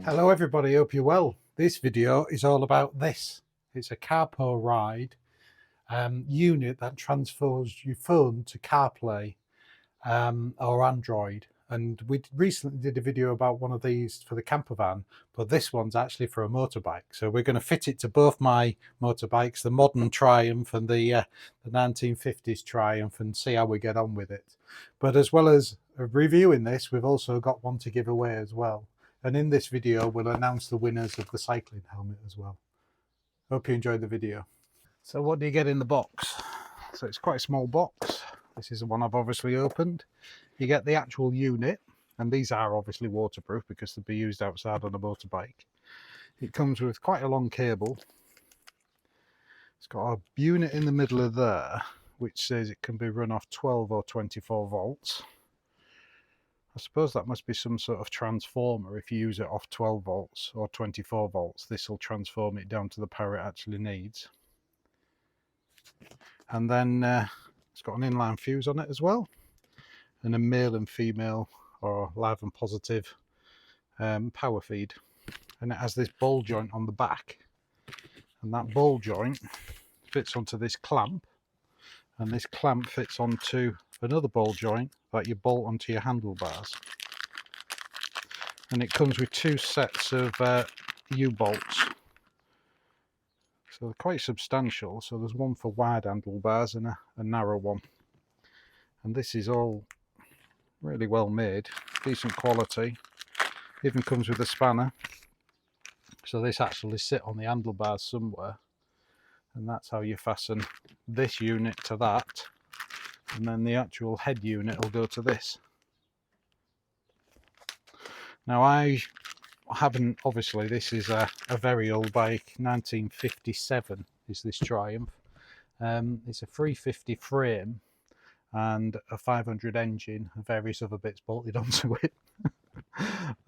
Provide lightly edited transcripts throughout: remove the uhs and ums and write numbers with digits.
Hello everybody, hope you're well. This video is all about this. It's a Carpuride unit that transfers your phone to CarPlay or Android. And we recently did a video about one of these for the camper van, but this one's actually for a motorbike. So we're going to fit it to both my motorbikes, the modern Triumph and the 1950s Triumph, and see how we get on with it. But as well as reviewing this, we've also got one to give away as well. And in this video, we'll announce the winners of the cycling helmet as well. Hope you enjoyed the video. So what do you get in the box? So it's quite a small box. This is the one I've obviously opened. You get the actual unit, and these are obviously waterproof because they'll be used outside on a motorbike. It comes with quite a long cable. It's got a unit in the middle of there, which says it can be run off 12 or 24 volts. I suppose that must be some sort of transformer. If you use it off 12 volts or 24 volts, this will transform it down to the power it actually needs. And then it's got an inline fuse on it as well, and a male and female or live and positive power feed. And it has this ball joint on the back, and that ball joint fits onto this clamp, and this clamp fits onto another ball joint that you bolt onto your handlebars. And it comes with two sets of U-bolts, so they're quite substantial. So there's one for wide handlebars and a narrow one, and this is all really well made, decent quality. Even comes with a spanner, so this actually sit on the handlebars somewhere, and that's how you fasten this unit to that, and then the actual head unit will go to this. Now I haven't, obviously this is a very old bike, 1957 is this Triumph. It's a 350 frame and a 500 engine and various other bits bolted onto it.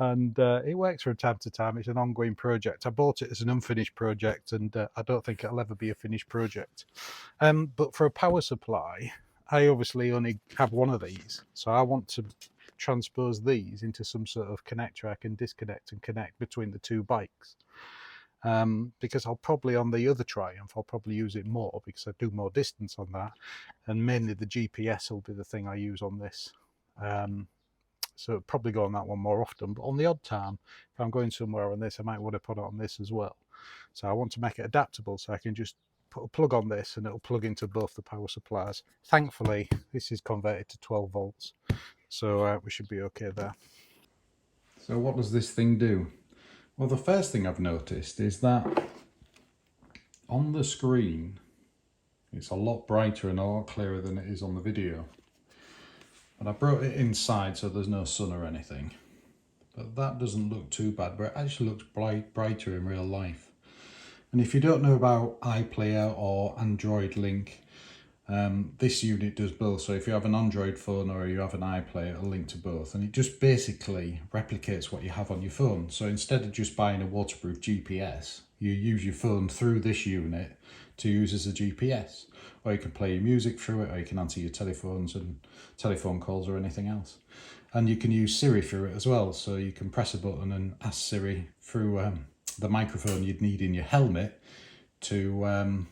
And it works from time to time. It's an ongoing project. I bought it as an unfinished project, and I don't think it'll ever be a finished project. But for a power supply, I obviously only have one of these, so I want to transpose these into some sort of connector I can disconnect and connect between the two bikes. Because I'll probably, on the other Triumph, I'll probably use it more because I do more distance on that, and mainly the GPS will be the thing I use on this. So it'll probably go on that one more often, but on the odd time, if I'm going somewhere on this, I might want to put it on this as well. So I want to make it adaptable, so I can just put a plug on this and it'll plug into both the power supplies. Thankfully, this is converted to 12 volts, so we should be okay there. So what does this thing do? Well, the first thing I've noticed is that on the screen, it's a lot brighter and a lot clearer than it is on the video. And I brought it inside so there's no sun or anything, but that doesn't look too bad, but it actually looks brighter in real life. And if you don't know about iPlayer or Android Link, this unit does both. So if you have an Android phone or you have an iPlayer, it'll link to both, and it just basically replicates what you have on your phone. So instead of just buying a waterproof GPS, you use your phone through this unit to use as a GPS, or you can play your music through it, or you can answer your telephones and telephone calls or anything else. And you can use Siri through it as well, so you can press a button and ask Siri through the microphone you'd need in your helmet to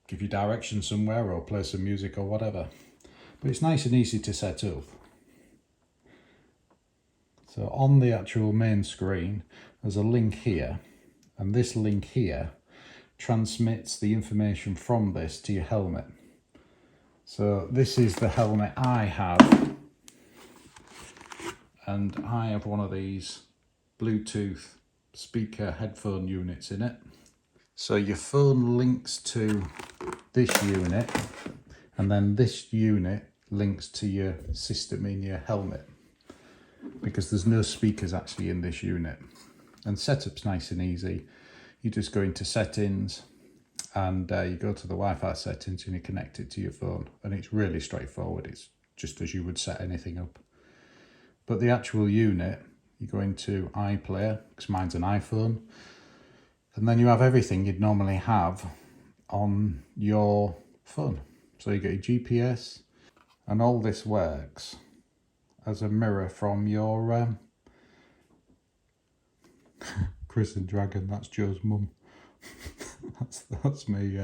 give you directions somewhere or play some music or whatever. But it's nice and easy to set up. So on the actual main screen, there's a link here, and this link here transmits the information from this to your helmet. So this is the helmet I have, and I have one of these Bluetooth speaker headphone units in it. So your phone links to this unit, and then this unit links to your system in your helmet, because there's no speakers actually in this unit. And setup's nice and easy. You just go into settings, and you go to the Wi-Fi settings and you connect it to your phone, and it's really straightforward. It's just as you would set anything up. But the actual unit, you go into iPlayer, because mine's an iPhone, and then you have everything you'd normally have on your phone. So you get your GPS, and all this works as a mirror from your Chris and Dragon, that's Joe's mum. that's me.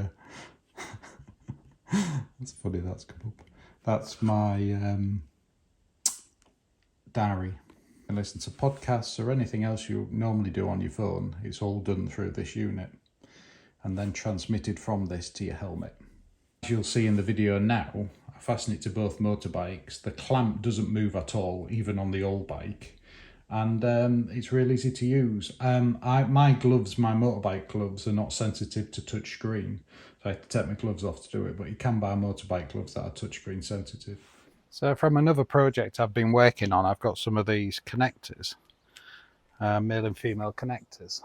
That's funny. That's come up. That's my diary. And listen to podcasts or anything else you normally do on your phone. It's all done through this unit, and then transmitted from this to your helmet. As you'll see in the video now, I fasten it to both motorbikes. The clamp doesn't move at all, even on the old bike. And it's real easy to use. My gloves, my motorbike gloves, are not sensitive to touch screen. So I have to take my gloves off to do it, but you can buy motorbike gloves that are touchscreen sensitive. So from another project I've been working on, I've got some of these connectors, male and female connectors.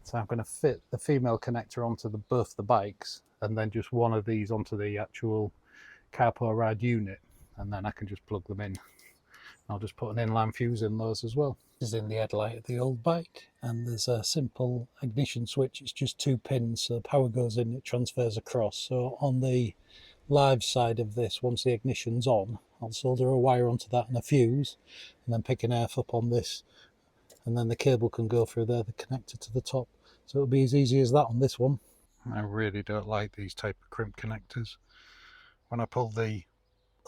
So I'm going to fit the female connector onto both the bikes, and then just one of these onto the actual Carpuride unit, and then I can just plug them in. I'll just put an inline fuse in those as well. This is in the headlight of the old bike, and there's a simple ignition switch. It's just 2 pins, so the power goes in, it transfers across. So on the live side of this, once the ignition's on, I'll solder a wire onto that and a fuse, and then pick an earth up on this, and then the cable can go through there, the connector to the top. So it'll be as easy as that on this one. I really don't like these type of crimp connectors. When I pulled the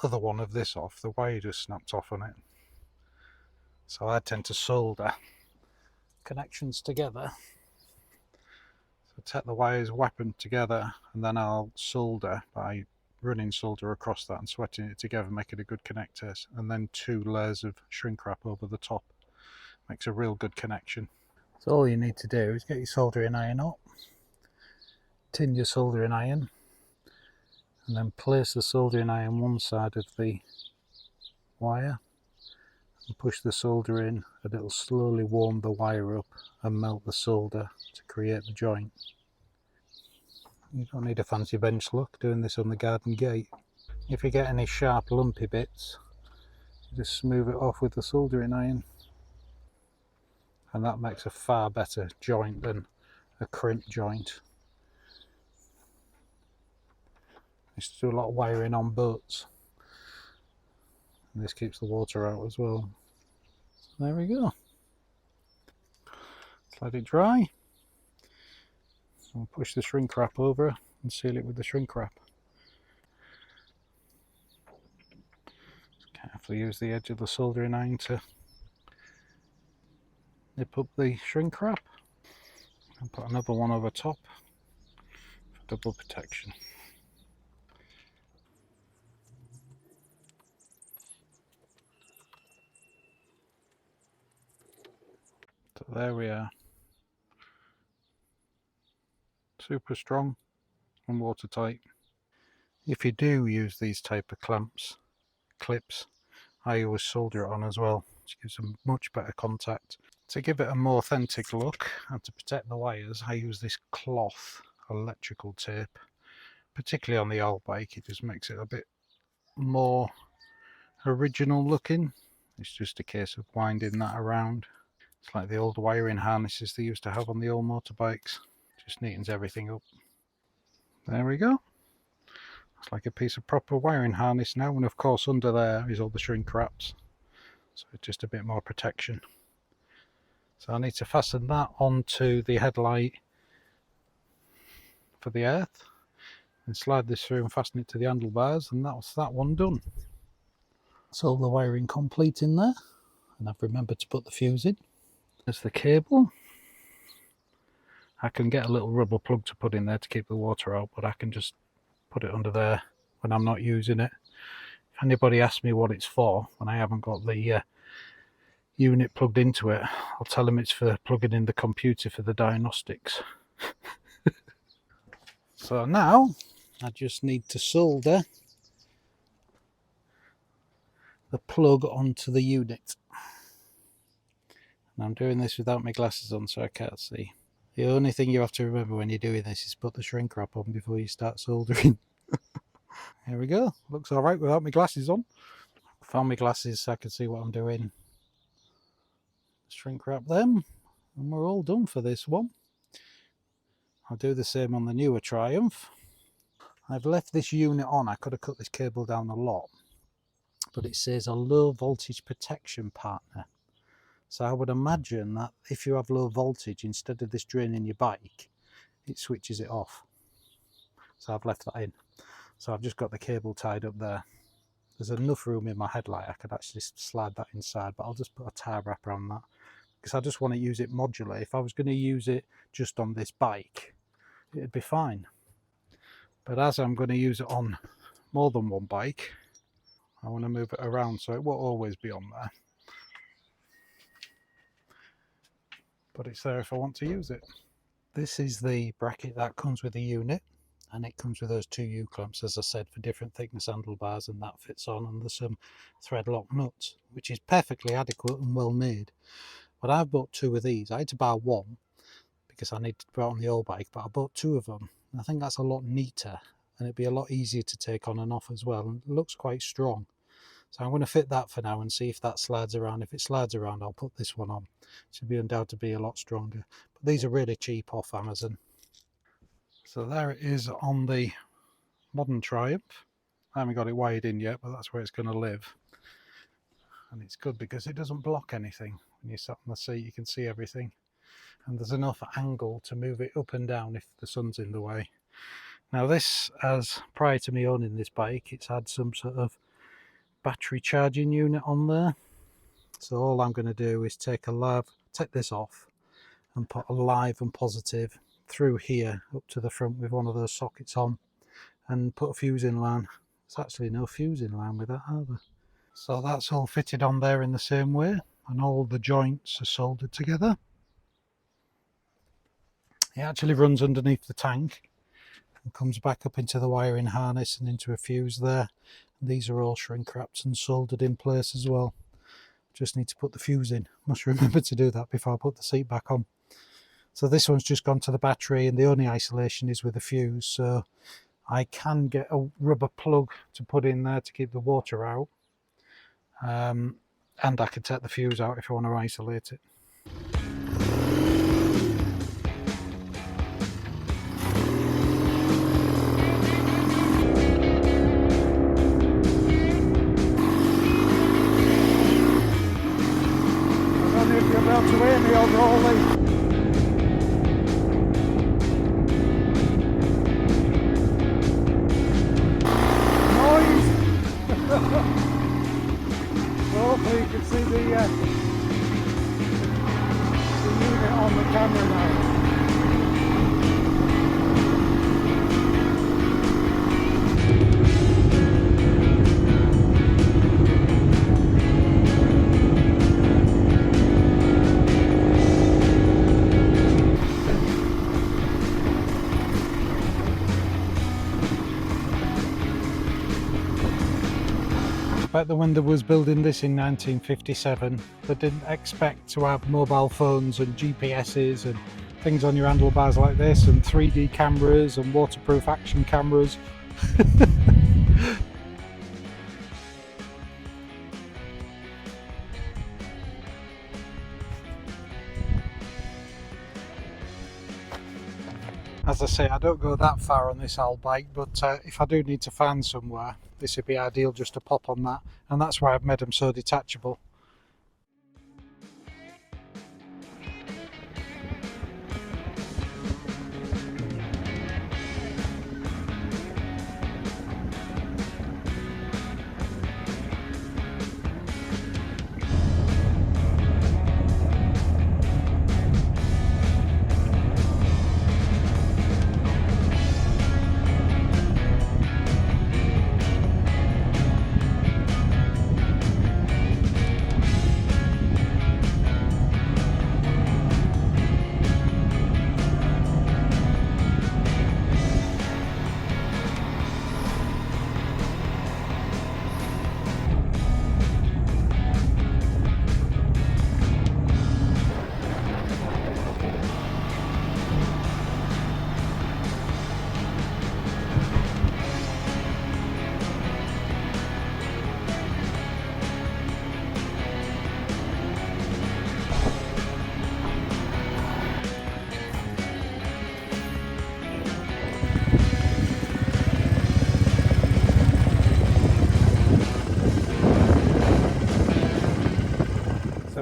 other one of this off, the wire just snapped off on it. So I tend to solder connections together. So take the wires weaponed together, and then I'll solder by running solder across that and sweating it together, making a good connector, and then 2 layers of shrink wrap over the top. Makes a real good connection. So all you need to do is get your soldering iron up, tin your soldering iron, and then place the soldering iron one side of the wire and push the solder in, and it'll slowly warm the wire up and melt the solder to create the joint. You don't need a fancy bench look doing this on the garden gate. If you get any sharp lumpy bits, you just smooth it off with the soldering iron, and that makes a far better joint than a crimp joint. I used to do a lot of wiring on boats, and this keeps the water out as well. So there we go. Let it dry. I'll push the shrink wrap over and seal it with the shrink wrap. Just carefully use the edge of the soldering iron to nip up the shrink wrap, and put another one over top for double protection. So there we are. Super strong and watertight. If you do use these type of clips, I always solder it on as well, which gives a much better contact. To give it a more authentic look and to protect the wires, I use this cloth electrical tape, particularly on the old bike. It just makes it a bit more original looking. It's just a case of winding that around. It's like the old wiring harnesses they used to have on the old motorbikes. Just neatens everything up. There we go. It's like a piece of proper wiring harness now, and of course under there is all the shrink wraps, so it's just a bit more protection. So I need to fasten that onto the headlight for the earth, and slide this through and fasten it to the handlebars, and that's that one done. That's all the wiring complete in there, and I've remembered to put the fuse in. There's the cable. I can get a little rubber plug to put in there to keep the water out, but I can just put it under there when I'm not using it. If anybody asks me what it's for when I haven't got the unit plugged into it, I'll tell them it's for plugging in the computer for the diagnostics. So now I just need to solder the plug onto the unit. And I'm doing this without my glasses on, so I can't see. The only thing you have to remember when you're doing this is put the shrink wrap on before you start soldering. Here we go. Looks alright without my glasses on. Found my glasses so I can see what I'm doing. Shrink wrap them, and we're all done for this one. I'll do the same on the newer Triumph. I've left this unit on. I could have cut this cable down a lot, but it says a low voltage protection partner. So I would imagine that if you have low voltage, instead of this draining your bike, it switches it off. So I've left that in. So I've just got the cable tied up there. There's enough room in my headlight, I could actually slide that inside, but I'll just put a tie wrap around that because I just want to use it modular. If I was going to use it just on this bike, it'd be fine. But as I'm going to use it on more than one bike, I want to move it around so it won't always be on there. But it's there if I want to use it. This is the bracket that comes with the unit, and it comes with those 2 U-clamps, as I said, for different thickness handlebars, and that fits on, and there's some thread lock nuts, which is perfectly adequate and well made. But I've bought 2 of these. I had to buy 1 because I need to put it on the old bike, but I bought 2 of them. I think that's a lot neater, and it'd be a lot easier to take on and off as well, and it looks quite strong. So I'm going to fit that for now and see if that slides around. If it slides around, I'll put this one on. It should be undoubtedly a lot stronger. But these are really cheap off Amazon. So there it is on the modern Triumph. I haven't got it wired in yet, but that's where it's going to live. And it's good because it doesn't block anything. When you're sat on the seat, you can see everything. And there's enough angle to move it up and down if the sun's in the way. Now this, as prior to me owning this bike, it's had some sort of battery charging unit on there. So all I'm going to do is take this off and put a live and positive through here up to the front with one of those sockets on, and put a fuse in line. There's actually no fuse in line with that either. So that's all fitted on there in the same way, and all the joints are soldered together. It actually runs underneath the tank and comes back up into the wiring harness and into a fuse there. And these are all shrink wrapped and soldered in place as well. Just need to put the fuse in. Must remember to do that before I put the seat back on. So this one's just gone to the battery, and the only isolation is with the fuse. So I can get a rubber plug to put in there to keep the water out. And I can take the fuse out if I want to isolate it. I don't know if you're able to hear me over all the hopefully you can see the unit on the camera now. I bet that when they was building this in 1957, they didn't expect to have mobile phones and GPSs and things on your handlebars like this, and 3D cameras and waterproof action cameras. As I say, I don't go that far on this old bike, but if I do need to find somewhere, this would be ideal just to pop on that, and that's why I've made them so detachable.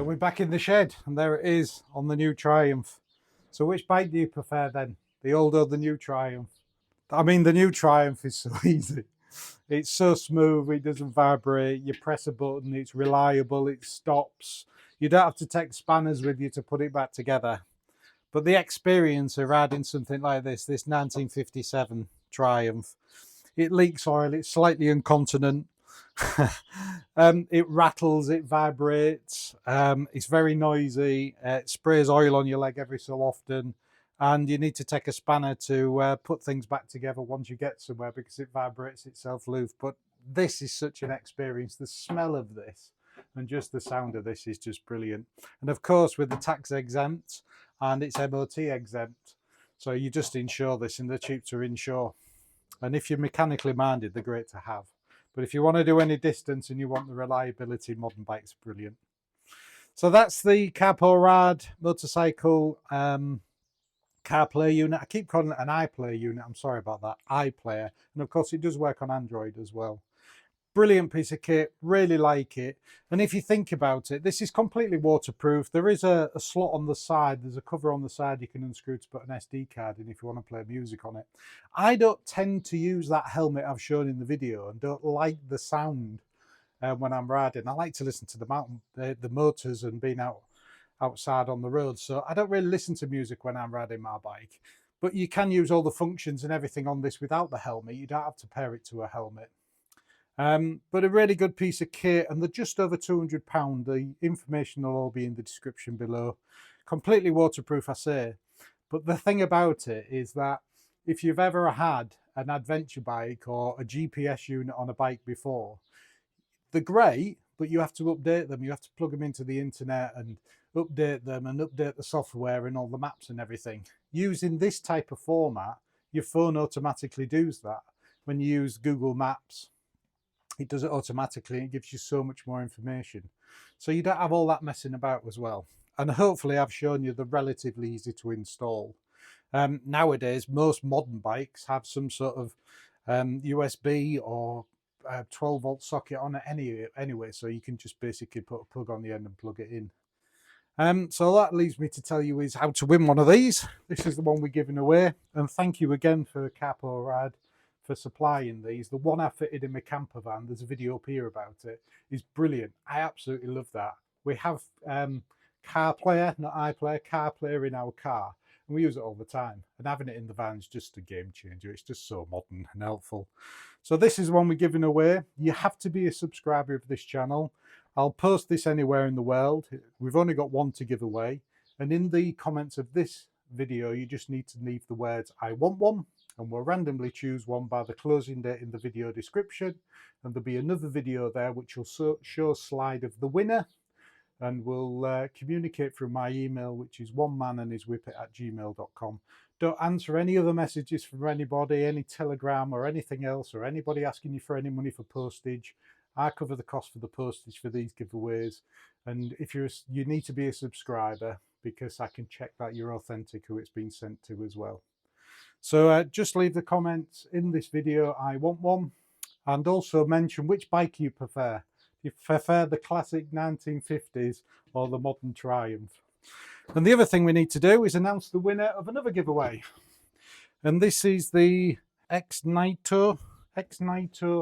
we're back in the shed, and there it is on the new Triumph. So which bike do you prefer then? The old or the new Triumph? I mean, the new Triumph is so easy. It's so smooth, it doesn't vibrate, you press a button, it's reliable, it stops. You don't have to take spanners with you to put it back together. But the experience of riding something like this 1957 Triumph, it leaks oil, it's slightly incontinent. It rattles, it vibrates, it's very noisy, it sprays oil on your leg every so often, and you need to take a spanner to put things back together once you get somewhere because it vibrates itself loose. But this is such an experience. The smell of this and just the sound of this is just brilliant. And of course, with the tax exempt and it's MOT exempt, so you just insure this and they're cheap to insure. And if you're mechanically minded, they're great to have. But if you want to do any distance and you want the reliability, modern bikes are brilliant. So that's the Carpuride motorcycle CarPlay unit. I keep calling it an iPlay unit. I'm sorry about that. iPlayer. And of course, it does work on Android as well. Brilliant piece of kit. Really like it. And if you think about it, this is completely waterproof. There is a slot on the side. There's a cover on the side you can unscrew to put an SD card in if you want to play music on it. I don't tend to use that helmet I've shown in the video and don't like the sound when I'm riding. I like to listen to the motors and being outside on the road. So I don't really listen to music when I'm riding my bike. But you can use all the functions and everything on this without the helmet. You don't have to pair it to a helmet. But a really good piece of kit, and they're just over £200. The information will all be in the description below. Completely waterproof, I say. But the thing about it is that if you've ever had an adventure bike or a GPS unit on a bike before, they're great, but you have to update them. You have to plug them into the internet and update them and update the software and all the maps and everything. Using this type of format, your phone automatically does that. When you use Google Maps, it does it automatically and it gives you so much more information. So you don't have all that messing about as well. And hopefully I've shown you the relatively easy to install. Nowadays, most modern bikes have some sort of USB or 12-volt socket on it anyway, so you can just basically put a plug on the end and plug it in. So that leaves me to tell you is how to win one of these. This is the one we're giving away, and thank you again for Carpuride for supplying these. The one I fitted in my camper van, there's a video up here about it, is brilliant. I absolutely love that. We have CarPlayer, not iPlayer, CarPlayer in our car, and we use it all the time. And having it in the van is just a game changer. It's just so modern and helpful. So this is one we're giving away. You have to be a subscriber of this channel. I'll post this anywhere in the world. We've only got one to give away. And in the comments of this video, you just need to leave the words, "I want one," and we'll randomly choose one by the closing date in the video description. And there'll be another video there which will show a slide of the winner, and we'll communicate through my email, which is onemanandhiswhippet@gmail.com. Don't answer any other messages from anybody, any telegram or anything else, or anybody asking you for any money for postage. I cover the cost for the postage for these giveaways. And if you need to be a subscriber, because I can check that you're authentic who it's been sent to as well. So just leave the comments in this video, "I want one," and also mention which bike you prefer. You prefer the classic 1950s or the modern Triumph. And the other thing we need to do is announce the winner of another giveaway. And this is the Xnito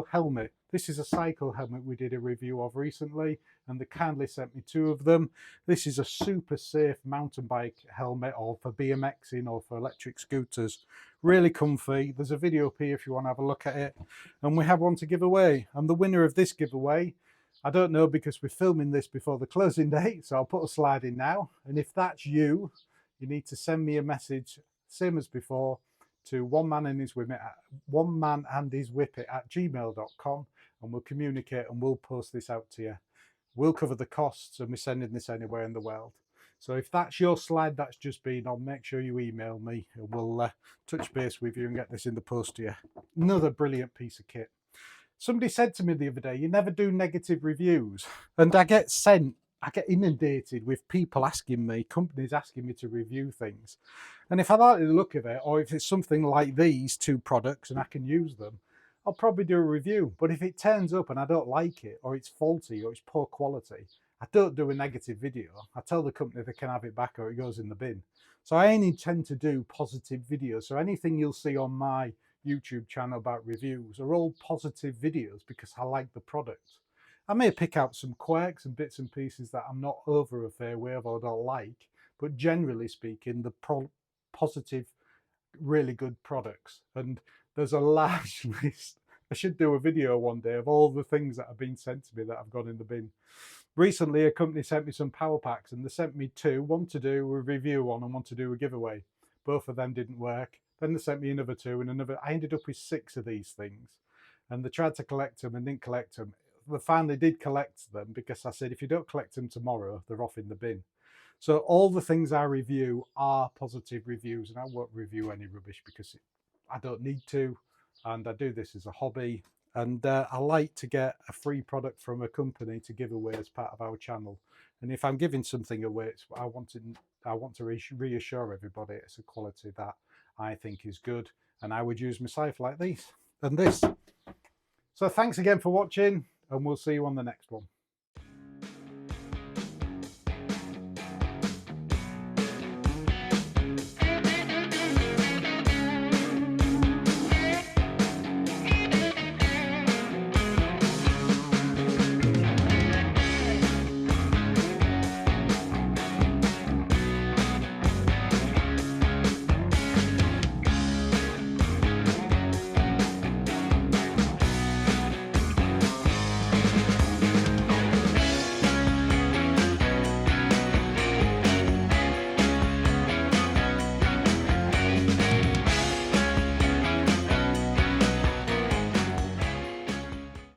helmet. This is a cycle helmet we did a review of recently, and they kindly sent me 2 of them. This is a super safe mountain bike helmet, or for BMXing or for electric scooters. Really comfy. There's a video up here if you want to have a look at it. And we have one to give away. And the winner of this giveaway, I don't know because we're filming this before the closing date, so I'll put a slide in now. And if that's you, you need to send me a message, same as before, to onemanandhiswhippet@gmail.com, and we'll communicate and we'll post this out to you. We'll cover the costs, and we're sending this anywhere in the world. So if that's your slide that's just been on, make sure you email me and we'll touch base with you and get this in the post to you. Another brilliant piece of kit. Somebody said to me the other day, "You never do negative reviews." And I get inundated with people asking me, companies asking me to review things. And if I like the look of it, or if it's something like these 2 products and I can use them, I'll probably do a review. But if it turns up and I don't like it, or it's faulty, or it's poor quality, I don't do a negative video. I tell the company they can have it back or it goes in the bin. So I only tend to do positive videos. So anything you'll see on my YouTube channel about reviews are all positive videos because I like the product. I may pick out some quirks and bits and pieces that I'm not over a fair way of or don't like, but generally speaking, the positive, really good products. And there's a large list. I should do a video one day of all the things that have been sent to me that have gone in the bin. Recently, a company sent me some power packs, and they sent me two, one to do a review on and one to do a giveaway. Both of them didn't work. Then they sent me another two and another. I ended up with 6 of these things, and they tried to collect them and didn't collect them. They finally did collect them because I said, if you don't collect them tomorrow, they're off in the bin. So all the things I review are positive reviews, and I won't review any rubbish because I don't need to, and I do this as a hobby. And I like to get a free product from a company to give away as part of our channel. And if I'm giving something away, I want to reassure everybody it's a quality that I think is good, and I would use myself like these and this. So thanks again for watching, and we'll see you on the next one.